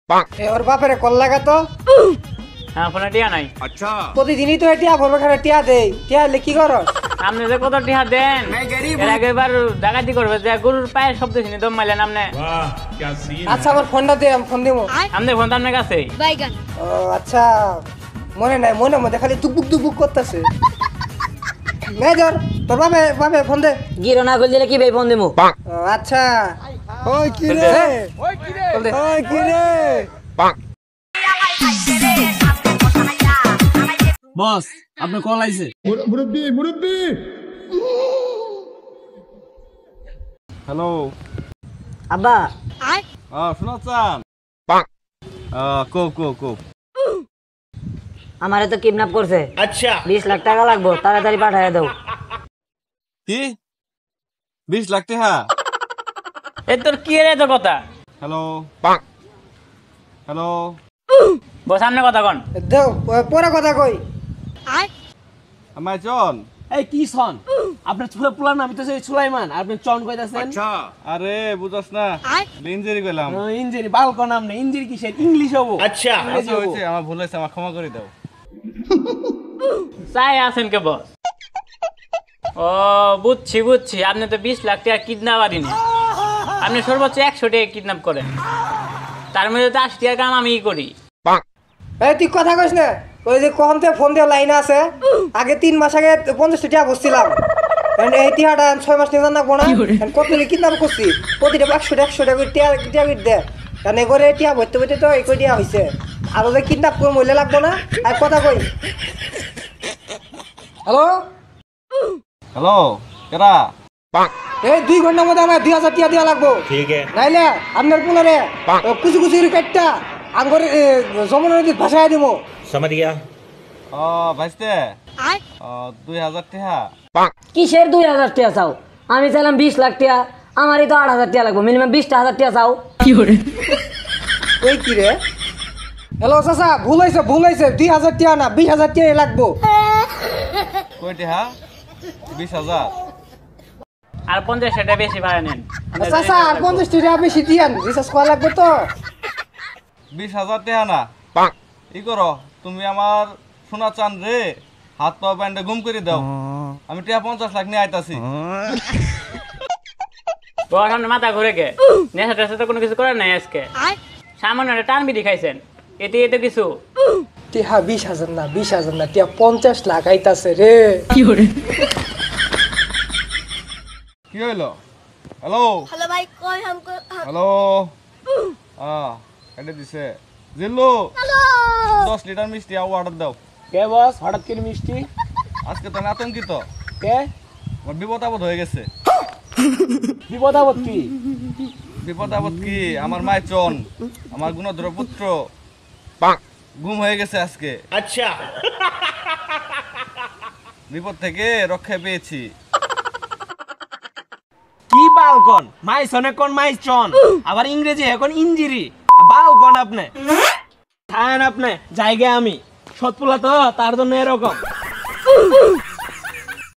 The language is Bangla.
ওর বাপের কল লাগা তো হ্যাঁ ফোনে টিয়া নাই। अच्छा প্রতিদিনই তো টিয়া ভরবে খানে টিয়া দেই টিয়া হলে কি করো আপনি যে কত টিয়া দেন এর আগে এবার ডাকাতি করবে যে গরুর পায়ের শব্দ শুনে দম মারলেন আপনি। वाह क्या सीन আচ্ছা আমার ফোনটা দে আমি ফোন দিব আমাদের ফোন তো আপনার কাছে। ও আচ্ছা মনে নাই মনে মধ্যে খালি দুবুক দুবুক করতেছে মেজর তোর বাপে ফোন দে গিরো না কইলে কি ভাই ফোন দেবো ও আচ্ছা ওই কি রে ওই কি রে বস আপনার কল আইছে मुरब्बी मुरब्बी हेलो আব্বা শোনা চান কো কো কো আমারে তো কিডন্যাপ করছে। अच्छा 20 লাখ টাকা লাগবে, তাড়াতাড়ি পাঠায় দাও। কি 20 লাখ টাকা এ তোর কি রে তো কথা হ্যালো হ্যালো বস সামনে কথা কোন দেও পরে কথা কই আমার জন এই কি সন আপনার ছোট পোলা নাম তো সেই সুলাইমান, আপনি চন কইতাছেন। আচ্ছা আরে বুঝছ না ইঞ্জুরি কইলাম ইঞ্জিরি বালক নাম না, ইঞ্জিরি কিসের ইংলিশ হবো। আচ্ছা হইছে আমার ভুল হইছে আমার ক্ষমা করে দাও চাই আছেন কে বস? ও বুঝছি আপনি তো 20 লাখ টাকা কিডন্যাপারই না, আপনি সর্বোচ্চ 100 টাকা কিডন্যাপ করেন, তার মধ্যে তো 80 টাকা কাম আমি করি। এই তুই কথা কইস না ওই যে কখন থেকে ফোন দেওয়া লাইন আছে আগে 3 মাস আগে 50 টাকা বসছিলাম এই টিয়াটা 6 মাস নিয়ে না কোনা কত কি দাম করছি প্রতিটা 100 টাকা করে টিয়া দে কারণ এগরে টিয়া ভরতে ভরতে তো এই টিয়া হইছে আর ওদের কিডন্যাপ করে মইলে লাগবো না আর কথা কই হ্যালো হ্যালো কেরা এই 2 ঘন্টার মধ্যে আমার 2000 টাকা দেওয়া লাগবো ঠিক আছে নাইলে আপনার পুনরে কুচি কুচি কাটটা আঙ্গরে যমুনা নদীর ভাষায় দিব समझ गया ভাইস্তে 2000 টাকা কিসের 2000 টাকা চাও? আমি চাইলাম 20 লাখ টাকা, আমারই তো 8000 টাকা লাগবে, মিনিমাম 20,000 টাকা চাও। ওই কি রে হ্যালো চাচা ভুল হয়েছে 2000 টাকা না 20,000 টাকা লাগবো কই টাকা 20000 আর 50 টাকা বেশি ভাড়া নেন। চাচা আর 50 টাকা বেশি দিয়ান রিচার্জ করা লাগবে তো 20000 টাকা না ই করো তুমি আমার সোনা চান রে হাত পা ব্যান্ডে গুম করে দাও আমি টাকা 50 লাখ নিয়ে আইতাছি বস আপনার মাথা ঘুরে গে নেশা টেশা তো কোনো কিছু করেন নাই আজকে, সামান্য একটা টান বিড়ি খাইছেন এতে কিছু টিহা 20,000 না 20,000 না টিহা 50 লাখ আইতাছে রে কি হইলো হ্যালো हेलो भाई कौन हमको হ্যালো কেটে দিছে জিল্লু 10 লিটার মিষ্টি অর্ডার দাও কে বস হঠাৎ করে মিষ্টি? আজকে তো আমি আতঙ্কিত কে আমার বিপদ আপদ হয়ে গেছে বিপদ আপদ কি? বিপদ আপদ কি আমার মায়ের চন আমার গুণধর পুত্র গুম হয়ে গেছে আজকে আচ্ছা বিপদ থেকে রক্ষা পেয়েছি কি বালকন মাইসনে কোন মাইচন আবার ইংরেজি এখন ইঞ্জিরি বালকন আপনি থাকেন আপনি জায়গা আমি সৎপুলা তো তার জন্য এরকম